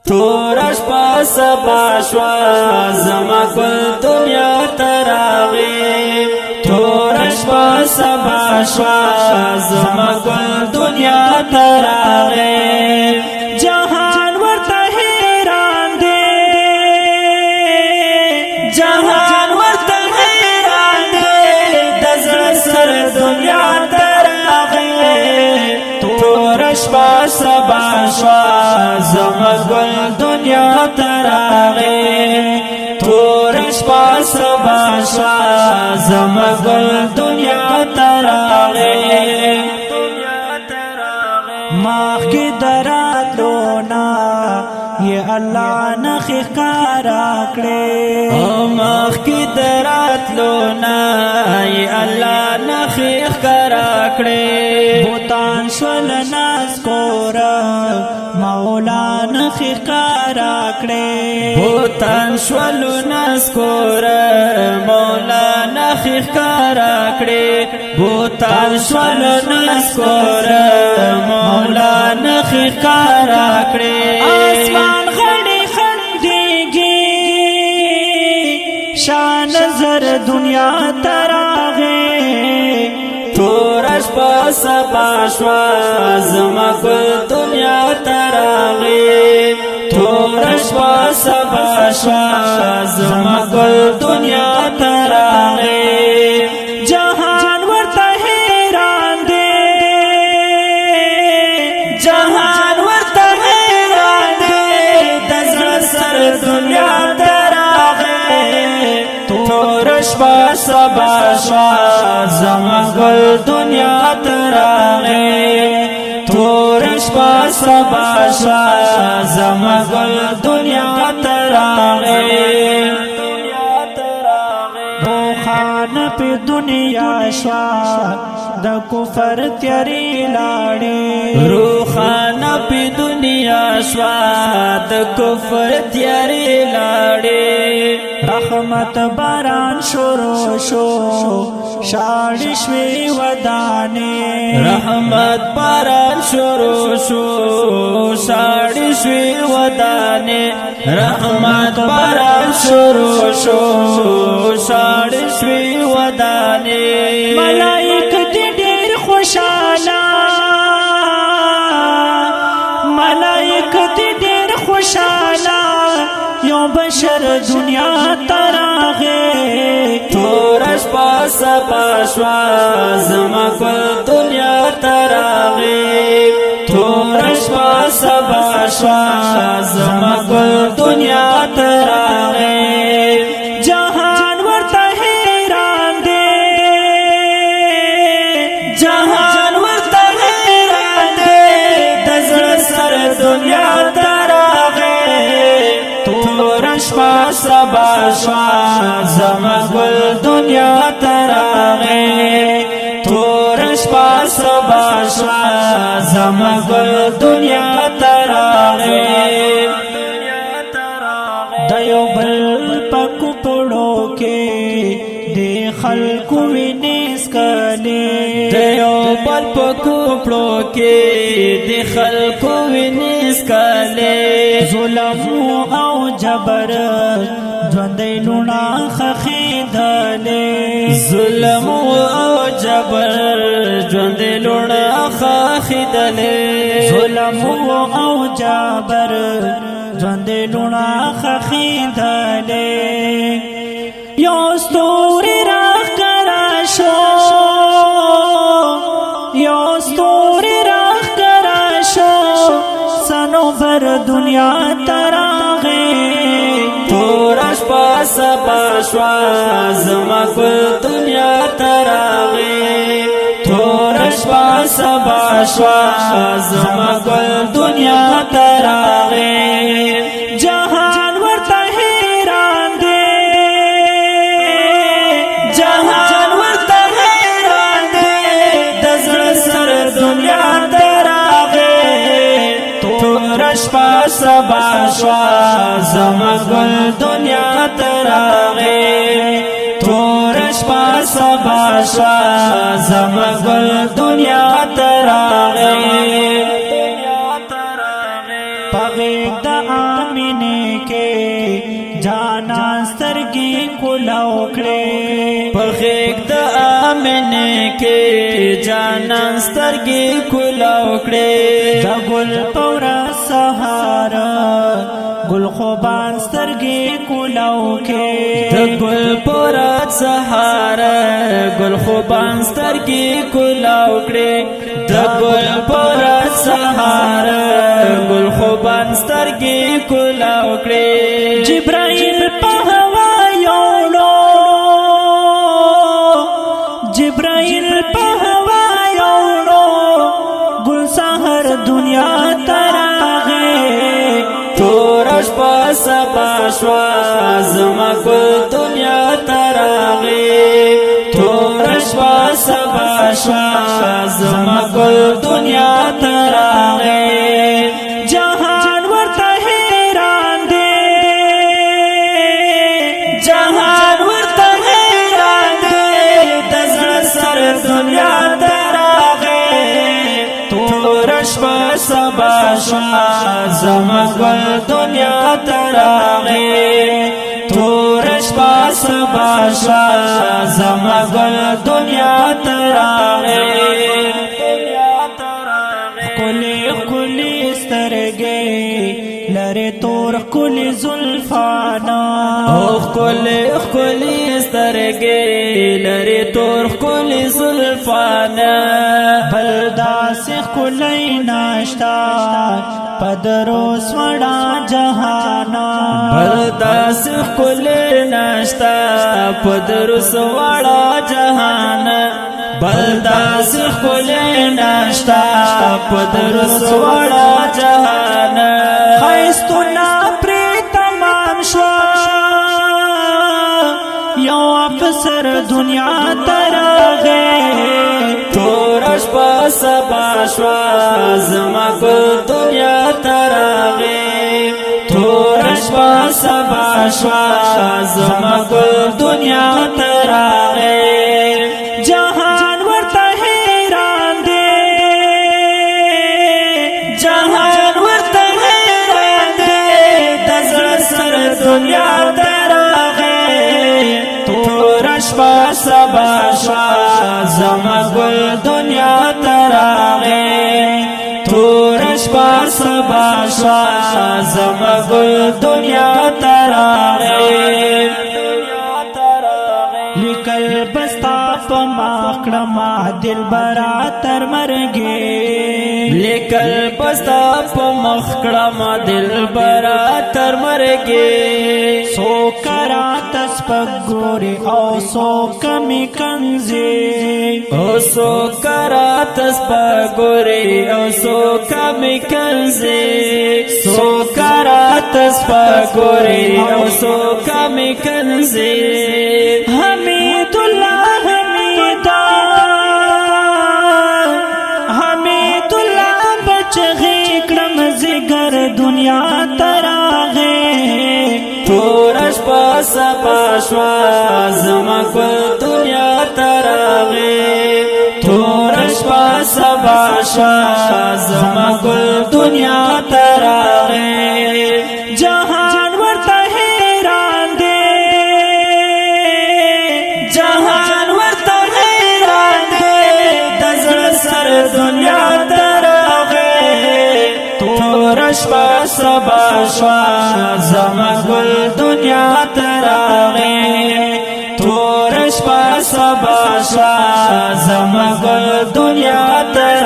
تورش پا سبا شوا زما گل دنیا تراغی تورش پا سبا شوا زما گل دنیا تراغی جهان ورته حیران دی جهان ورته حیران دی د زړه سر دنیا تراغی تورش پا سبا شوا زما گل دنیا تراغی تورش پا سبا شوا زما گل دنیا تراغی ماخ کی درات لونا یہ اللہ نخی کارا کڑے ماخ کی درات لونا یہ اللہ نخی کارا کڑے بوتان شول ناس کورا مولا نخی کارا کڑے بوتان شول ناس کورا مولا نخی کارا کڑے بوتان شول ناس کورا مولا نخی کارا کڑے آسمان غڑی خندیگی شان زر دنیا تراغے تورش پا سبا شوا زما گل دنیا تراغی تورش پا سبا شوا زما گل دنیا تراغی جہان ورته حیران دی جہان ورته حیران دی د زړه سر دنیا تراغی تورش پا سبا شوا زما گل دنیا تراغی تورش پا سبا شوا زما گل دنیا تراغی روخان پی دنیا شوا د کفر تیاری لاړې روخان پی دنیا شوا د کفر تیاری لاړې رحمت باران شروع شو شاړې شوې ودانې رحمت باران شروع شو شاړې شوې ودانې رحمت باران شروع شو شاړې شوې ودانې ملائک دې ډېر خوشاله ملائک دې ډېر خوشاله یو بشر دنیا تراغی تورش پا سبا شوا زما گل دنیا تراغی تورش پا سبا شوا زما گل دنیا تراغی جہان ورته حیران دی جہان ورته حیران دی د زړه سر دنیا تورش پا سبا شوا زما گل دنیا تراغی تورش پا سبا شوا زما گل دنیا تراغی دیو بل پکو پڑو کے دی خلقو وینیس کلی دیو بل پکو پڑو کے دی خلقو وینیس کلی ظلم او جبر ژوندۍ لوڼه خښېدلې ظلم او جبر ژوندۍ لوڼه خښېدلې ظلم او جبر ژوندۍ لوڼه خښېدلې یو ستوری راښکاره شو یو ستوری راښکاره شو صنوبر دنیا تراغی تورش پا سبا شوا زما گل دنیا تراغی تورش پا سبا شوا زما گل دنیا تراغی جہان ورته حیران دی جہان ورته حیران دی د زړه سر دنیا تورش پا سبا شوا زما گل دنیا تراغی تورش پا سبا شوا زما گل دنیا تراغی پغیق دا آمینه کې جانا سترګې کولاو کړې په غېږ د آمینه کې جانا سترګې کولاو کړې د ګل په ورځ سهار ګل خوبان سترګې کولاو کې د ګل په ورځ سهار ګل خوبان سترګې کولاو کړې د ګل په ورځ سهار ګل خوبان سترګې کولاو کړې جبرائیل په هوا یوړو جبرائیل په هوا یوړو ګل سحر دنیا تراغه تورش په سبا شوا زما ګل دنیا تراغه تورش په سبا شوا زما ګل دنیا تراغه جهان ورته حیران دی جهان ورته حیران دی د زړه سر دنیا تراغه تورش په سبا شوا زما ګل دنیا تراغه تورش په سبا شوا زما ګل دنیا تراغه کلی کلی سترګې لره تور کلی زلفانا او کلی سترګې لره تور کلی زلفانا بلداس کلی ناشتا پدروس وڑا جهانا بلداس کلی ناشتا پدروس وڑا جهانا بلداس کلی ناشتا پدروس وڑا جهانا خیستونا پری تمام شوا یو افسر دنیا تراغه تورش په سبا شوا زما ګل دنیا تراغه تورش په سبا شوا زما ګل دنیا تراغه جهان ورته حیران دی جهان ورته حیران دی د زړه سر دنیا تراغه تورش په سبا شوا زما ګل دنیا تراغه تورش په سبا شوا زما ګل دنیا تراغه لیکل بستا په ماکړه ما دلبرا تر مرګې لیکل بستا په مخکړه ما دلبرا تر مرګې سو کرا تسپګوري او سو کمی کنزي او سو کرا تسپګوري او سو کمی کنزي سو کرا تسپګوري او سو کمی کنزي حمید الله حمیدا حمید الله بچغی کړم زګر دنیا تراغه تورش په سبا شوا زما ګل دنیا تراغه تورش په سبا شوا زما ګل دنیا تراغه جهان ورته حیران دی جهان ورته حیران دی د زړه سر دنیا تراغه تورش په سبا شوا زما ګل دنیا تراغه تورش په سبا شوا زما ګل دنیا تراغه